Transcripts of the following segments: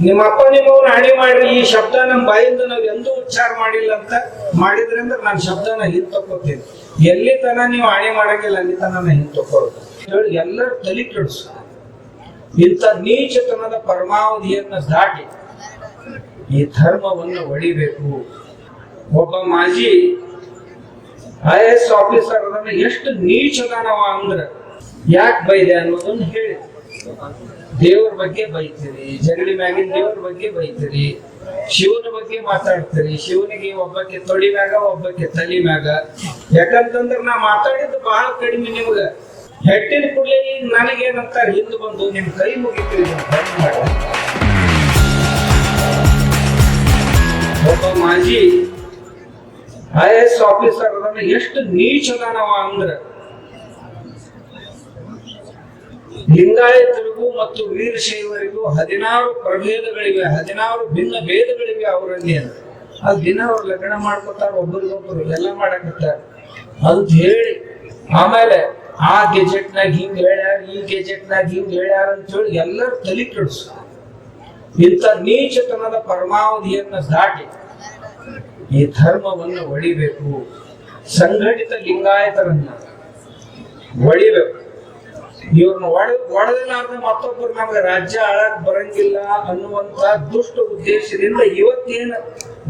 ನಿಮ್ಮ ಅಪ್ಪ ನಿಮ್ಮವ್ನ ಹಾನಿ ಮಾಡ್ರಿ ಈ ಶಬ್ದ ನಮ್ಮ ಬಾಯಿಂದ ನಾವ್ ಎಂದೂ ಉಚ್ಚಾರ ಮಾಡಿಲ್ಲ ಅಂತ ಮಾಡಿದ್ರಿ ಅಂದ್ರೆ ನಾನು ಶಬ್ದನ ಹಿಂದ್ ತಕ್ಕೋತೀನಿ. ಎಲ್ಲಿ ತನ ನೀವು ಹಾನಿ ಮಾಡಂಗಿಲ್ಲ ಅಲ್ಲಿ ತನ ಹಿಂದ್ ತಕ್ಕೊಳ್ಳೋದು ಹೇಳಿ ಎಲ್ಲರೂ ತಲೆ ಕೆಡಿಸು. ಇಂಥ ನೀಚತನದ ಪರಮಾವಧಿಯನ್ನ ದಾಟಿ ಈ ಧರ್ಮವನ್ನು ಒಡಿಬೇಕು. ಒಬ್ಬ ಮಾಜಿ IAS ಆಫೀಸರ್ ಅದನ್ನ ಎಷ್ಟು ನೀಚದಾನವ ಅಂದ್ರೆ ಯಾಕೆ ಬೈದೆ ಅನ್ನೋದನ್ನ ಹೇಳಿ. ದೇವ್ರ ಬಗ್ಗೆ ಬೈತೀರಿ, ಜಗಲಿ ಮ್ಯಾಗಿನ ದೇವ್ರ ಬಗ್ಗೆ ಬೈತೀರಿ, ಶಿವನ ಬಗ್ಗೆ ಮಾತಾಡ್ತೀರಿ. ಶಿವನಿಗೆ ಒಬ್ಬಕ್ಕೆ ತೊಡಿ ಮ್ಯಾಗ ಒಬ್ಬಕ್ಕೆ ತಲಿ ಮ್ಯಾಗ. ಯಾಕಂತಂದ್ರ ನಾ ಮಾತಾಡಿದ್ದು ಬಹಳ ಕಡಿಮೆ. ನಿಮ್ಗ ಹೆಟ್ಟಿನ ಕೂಡಲೇ ಈಗ ನನಗೇನಂತಾರ ಹಿಂದ್ ಬಂದು ನಿಮ್ ಕೈ ಮುಗಿತೀರಿ. ಒಬ್ಬ ಮಾಜಿ IAS ಆಫೀಸರ್ ಅದನ್ನ ಎಷ್ಟು ನೀಚದಾನವ ಅಂದ್ರೆ ಲಿಂಗಾಯತರಿಗೂ ಮತ್ತು ವೀರಶೈವರಿಗೂ 16 ಪ್ರಭೇದಗಳಿವೆ, 16 ಭಿನ್ನ ಭೇದಗಳಿವೆ ಅವರಲ್ಲಿ. ಅದು ದಿನ ಅವ್ರು ಲಗ್ನ ಮಾಡ್ಕೊತಾರ, ಒಬ್ಬರಿಗೊಬ್ಬರು ಎಲ್ಲ ಮಾಡಕತ್ತಾರ ಅಂತ ಹೇಳಿ ಆಮೇಲೆ ಆ ಗೆಜೆಟ್ನಾಗ ಹಿಂಗ್ ಹೇಳ್ಯಾರ, ಈ ಗೆಜೆಟ್ನಾಗ ಹಿಂಗ್ ಹೇಳ್ಯಾರ ಅಂತ ಹೇಳಿ ಎಲ್ಲರೂ ತಲೆ ಕೆಡಿಸು. ಇಂಥ ನೀಚತನದ ಪರಮಾವಧಿಯನ್ನ ದಾಟಿ ಈ ಧರ್ಮವನ್ನು ಒಡಿಬೇಕು. ಸಂಘಟಿತ ಲಿಂಗಾಯತರನ್ನ ಒಡಿಬೇಕು. ಇವ್ರನ್ನ ಒಡೆದಿಲ್ಲಾರ್ದ ಮತ್ತೊಬ್ಬರು ನಮ್ಗೆ ರಾಜ್ಯ ಆಳಕ್ ಬರಂಗಿಲ್ಲ ಅನ್ನುವಂತ ದುಷ್ಟ ಉದ್ದೇಶದಿಂದ ಇವತ್ತೇನು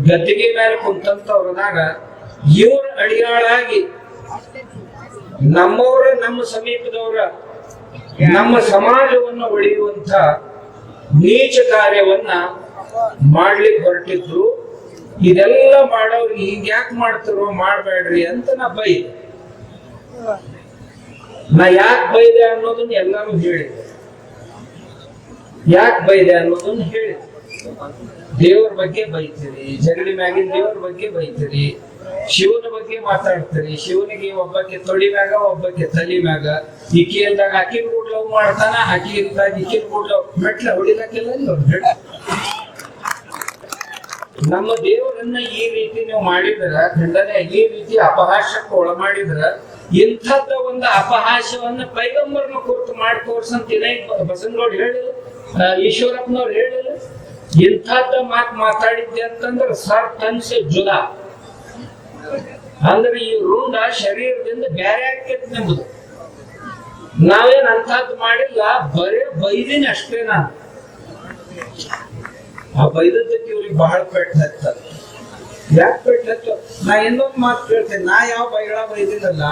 ಗದ್ದಿಗೆ ಮೇಲೆ ಕುಂತಂತವ್ರದಾಗ ಇವ್ರ ಅಡಿಯಾಳಾಗಿ ನಮ್ಮವರ, ನಮ್ಮ ಸಮೀಪದವರ, ನಮ್ಮ ಸಮಾಜವನ್ನು ಒಡೆಯುವಂತ ನೀಚ ಕಾರ್ಯವನ್ನ ಮಾಡ್ಲಿಕ್ಕೆ ಹೊರಟಿದ್ರು. ಇದೆಲ್ಲ ಮಾಡೋರಿಗೆ ಈಗ ಯಾಕೆ ಮಾಡ್ತಾರೋ ಮಾಡ್ಬೇಡ್ರಿ ಅಂತ ನಾ ಬೈದೆ. ನಾ ಯಾಕೆ ಬೈದೆ ಅನ್ನೋದನ್ನ ಎಲ್ಲಾರು ಹೇಳಿದೆ. ಯಾಕೆ ಬೈದೆ ಅನ್ನೋದನ್ನ ಹೇಳಿದೆ. ದೇವ್ರ ಬಗ್ಗೆ ಬೈತೀರಿ, ಜಗಲಿ ಮ್ಯಾಗಿನ ದೇವ್ರ ಬಗ್ಗೆ ಬೈತೀರಿ, ಶಿವನ ಬಗ್ಗೆ ಮಾತಾಡ್ತೀರಿ. ಶಿವನಿಗೆ ಒಬ್ಬಕ್ಕೆ ತೊಡಿ ಮ್ಯಾಗ ಒಬ್ಬಕ್ಕೆ ತಲಿ ಮ್ಯಾಗ. ಈಕಿ ಇಲ್ದಾಗ ಆಕಿನ ಕೂಡ ಲವ್ ಮಾಡ್ತಾನ, ಆಕಿ ಇಲ್ದಾಗ ಈಕಿನ ಕೂಡ ಲವ್ ಮೆಟ್ಲ ಹೊಡಿಲಕ್ಕೆಲ್ಲ. ನಮ್ಮ ದೇವರನ್ನ ಈ ರೀತಿ ನೀವು ಮಾಡಿದ್ರ, ಖಂಡನೆ ಈ ರೀತಿ ಅಪಹಾಸ್ಯಕ್ಕೆ ಒಳ ಮಾಡಿದ್ರ, ಇಂಥದ್ದ ಒಂದು ಅಪಹಾಸ್ಯವನ್ನ ಪೈಗಂಬರ್ನ ಕುರಿತು ಮಾಡಿ ತೋರ್ಸಂತ ಬಸವನಗೌಡ ಹೇಳಿಲ್ಲ, ಈಶ್ವರಪ್ಪನವ್ರು ಹೇಳಿಲ್ಲ. ಇಂಥದ್ದ ಮಾತಾಡಿದ್ದೆ ಅಂತಂದ್ರೆ ಸರ್ ತನ್ಸೆ ಜುದ ಅಂದ್ರೆ ಈ ರುಂಡ ಶರೀರದಿಂದ ಬ್ಯಾರೆ ಆಕೈತಿ ನಿಮ್ದು. ನಾವೇನ್ ಅಂಥದ್ದು ಮಾಡಿಲ್ಲ, ಬರೇ ಬೈದಿನಿ ಅಷ್ಟೇ. ನಾನು ಆ ಬೈದದ್ದಕ್ಕೆ ಇವ್ರಿಗೆ ಬಹಳ ಪೆಟ್ಟು ಹತ್ತ. ಯಾಕೆ ಪೆಟ್ಟು ಹತ್ತು? ನಾ ಇನ್ನೊಂದು ಮಾತು ಕೇಳ್ತೇನೆ. ನಾ ಯಾವ ಬೈಗಳ ಬೈದಿಲ್ಲಲ್ಲ,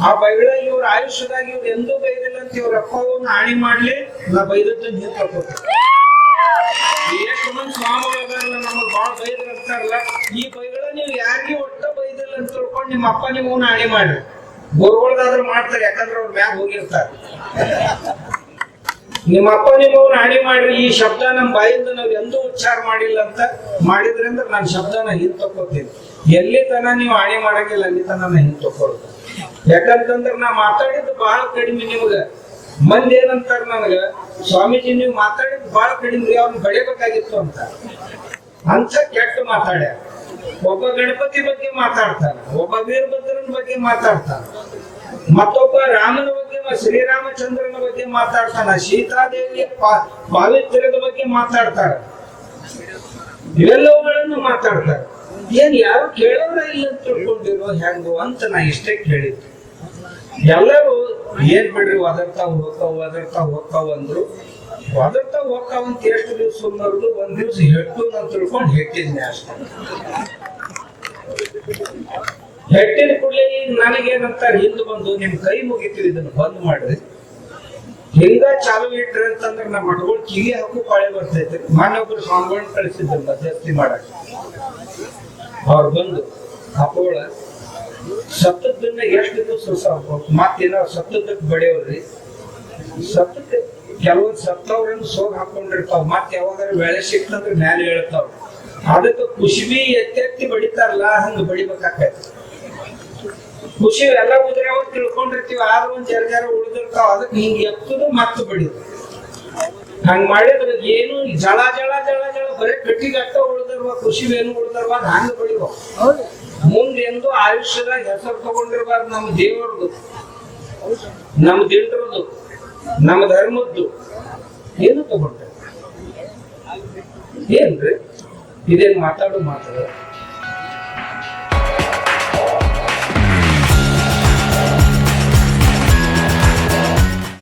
ಆ ಬೈಗಳ ಇವ್ರ ಆಯುಷ್ಯದಾಗ ಇವ್ರು ಎಂದೂ ಬೈದಿಲ್ಲ ಅಂತ ಇವ್ರ ಅಪ್ಪವನ್ನು ಹಾನಿ ಮಾಡ್ಲಿ, ನಾ ಬೈದದ್ದನ್ನು ನೀವು ತಗೋತೀನಿ. ಎಷ್ಟು ಮಂದಿ ಸ್ವಾಮಿಗಳಲ್ಲ ನಮಗ್ ಬಾಳ ಬೈದ್ರ ಅಂತಾರಲ್ಲ, ಈ ಬೈಗಳ ನೀವು ಯಾರಿಗೂ ಒಟ್ಟ ಬೈದಿಲ್ಲ ಅಂತ ತಿಳ್ಕೊಂಡು ನಿಮ್ಮ ಅಪ್ಪ ನಿಮ್ಮನ್ನ ಹಾನಿ ಮಾಡ್ರಿ. ಗುರುಗಳದಾದ್ರೂ ಮಾಡ್ತಾರೆ, ಯಾಕಂದ್ರೆ ಅವ್ರ ಮ್ಯಾಗ ಹೋಗಿರ್ತಾರೆ. ನಿಮ್ಮ ಅಪ್ಪ ನಿಮ್ಮವ್ನ ಹಾನಿ ಮಾಡ್ರಿ ಈ ಶಬ್ದ ನಮ್ಮ ಬಾಯಿಂದ ನಾವ್ ಎಂದೂ ಉಚ್ಚಾರ ಮಾಡಿಲ್ಲ ಅಂತ ಮಾಡಿದ್ರಿ ಅಂದ್ರೆ ನಾನು ಶಬ್ದನ ಹಿಂದ್ ತಕ್ಕೋತೀನಿ. ಎಲ್ಲಿ ತನ ನೀವು ಹಾನಿ ಮಾಡಂಗಿಲ್ಲ ಅಲ್ಲಿ ತನ ಹಿಂದ್ ತಕ್ಕೊಳ್ಳೋದು. ಯಾಕಂತಂದ್ರೆ ನಾ ಮಾತಾಡಿದ್ದು ಬಹಳ ಕಡಿಮೆ. ನಿಮ್ಗ ಮಂದಿ ಏನಂತಾರ ನನಗ, ಸ್ವಾಮೀಜಿ ನೀವು ಮಾತಾಡಿದ್ದು ಬಹಳ ಕಡಿಮೆ, ಅವ್ರನ್ನ ಬಡಿಬೇಕಾಗಿತ್ತು ಅಂತ ಕೆಟ್ಟ ಮಾತಾಡ್ಯ. ಒಬ್ಬ ಗಣಪತಿ ಬಗ್ಗೆ ಮಾತಾಡ್ತಾನ, ಒಬ್ಬ ವೀರಭದ್ರನ ಬಗ್ಗೆ ಮಾತಾಡ್ತಾನ, ಮತ್ತೊಬ್ಬ ರಾಮನ ಬಗ್ಗೆ, ಶ್ರೀರಾಮಚಂದ್ರನ ಬಗ್ಗೆ ಮಾತಾಡ್ತಾನ, ಸೀತಾದೇವಿಯ ಪಾವಿತ್ರ್ಯದ ಬಗ್ಗೆ ಮಾತಾಡ್ತಾರ, ಇವೆಲ್ಲವುಗಳನ್ನು ಮಾತಾಡ್ತಾರ. ಏನ್ ಯಾರು ಕೇಳೋರ ಇಲ್ಲ ಅಂತ ತಿಳ್ಕೊಂಡಿರೋ ಹೆಂಗು ಅಂತ ನಾ ಇಷ್ಟೇ ಕೇಳಿದ್ದು. ಎಲ್ಲರೂ ಏನ್ ಬಿಡ್ರಿ ಒದರ್ತಾವ್ ಹೋಗ್ತಾವ್ ಅಂದ್ರು. ಒದರ್ತಾವ್ ಹೋಗ್ತಾವ ಅಂತ ಎಷ್ಟು ದಿವ್ಸ ಸುಮ್ಮರು, ಒಂದ್ ದಿವ್ಸ ಹೆಟ್ಟು ನಾನು ತಿಳ್ಕೊಂಡು ಹೆಟ್ಟಿದ್ನೆ ಅಷ್ಟೇ. ಹೆಟ್ಟಿನ ಕೂಡಲೇ ಈಗ ನನಗೇನಂತಾರ ಹಿಂದ್ ಬಂದು ನಿಮ್ ಕೈ ಮುಗಿತೀವಿ, ಇದನ್ನ ಬಂದ್ ಮಾಡ್ರಿ, ಹಿಂಗ ಚಾಲು ಇಟ್ರಿ ಅಂತಂದ್ರೆ ನಮ್ಮ ಮಠಗಳು ಕಿವಿ ಹಾಕು ಪಾಳೆ ಬರ್ತೈತಿ. ಮಾನೊಬ್ರು ಸ್ವಾಮಿಗಳನ್ನ ಕಳಿಸಿದ್ರು ಮಧ್ಯಸ್ಥಿ ಮಾಡಕ್. ಅವ್ರು ಬಂದು ಹಾಕೋಳ ಸತ್ತದನ್ನ ಎಷ್ಟು ದಿವಸ ಮತ್ತೇನೋ ಸತ್ತದಕ್ಕೆ ಬಡಿಯವ್ರಿ. ಸತ್ತಕ್ಕೆ ಕೆಲವೊಂದು ಸತ್ತವ್ರನ್ನ ಸೋಗ್ ಹಾಕೊಂಡಿರ್ತಾವ, ಮತ್ ಯಾವಾಗಾರ ಬೆಳೆ ಸಿಕ್ತಂದ್ರೆ ಮ್ಯಾಲೆ ಹೇಳ್ತಾವ. ಅದಕ್ಕೆ ಕುಶಿಬಿ ಎತ್ತಿ ಬಡಿತಾರಲ್ಲ, ಹಂಗ ಬಡಿಬೇಕಾಕೈತಿ. ಖುಷಿ ಎಲ್ಲ ಉದ್ರೆ ಅವ್ರು ತಿಳ್ಕೊಂಡಿರ್ತೀವಿ, ಆದ್ರೂ ಒಂದ್ ಜರ ಉಳಿದಿರ್ತಾವ. ಅದಕ್ಕೆ ಹಿಂಗ ಎತ್ತದು ಮತ್ತ ಬಡಿದು ಹಂಗ ಮಾಡಿದ್ರೆ ಏನು ಜಳ ಜಳ ಜಳ ಜಳ ಬರೀ ಕಟ್ಟಿಗಟ್ಟ ಉಳಿದಿರುವ ಖುಷಿವೇನು ಉಳಿದಿರುವ ಹಂಗ ಬಡಿವ. ಮುಂದೆ ಎಂದು ಆಯುಷ್ಯದಾಗ ಹೆಸರು ತಗೊಂಡಿರ್ಬಾರ್ದು. ನಮ್ಮ ದೇವರದು, ನಮ್ಮ ದಿಂಡ್ರದು, ನಮ್ಮ ಧರ್ಮದ್ದು ಏನು ತಗೊಂಡ್ರೆ ಏನ್ರಿ ಇದೇನ್ ಮಾತಾಡು ಮಾತಾಡ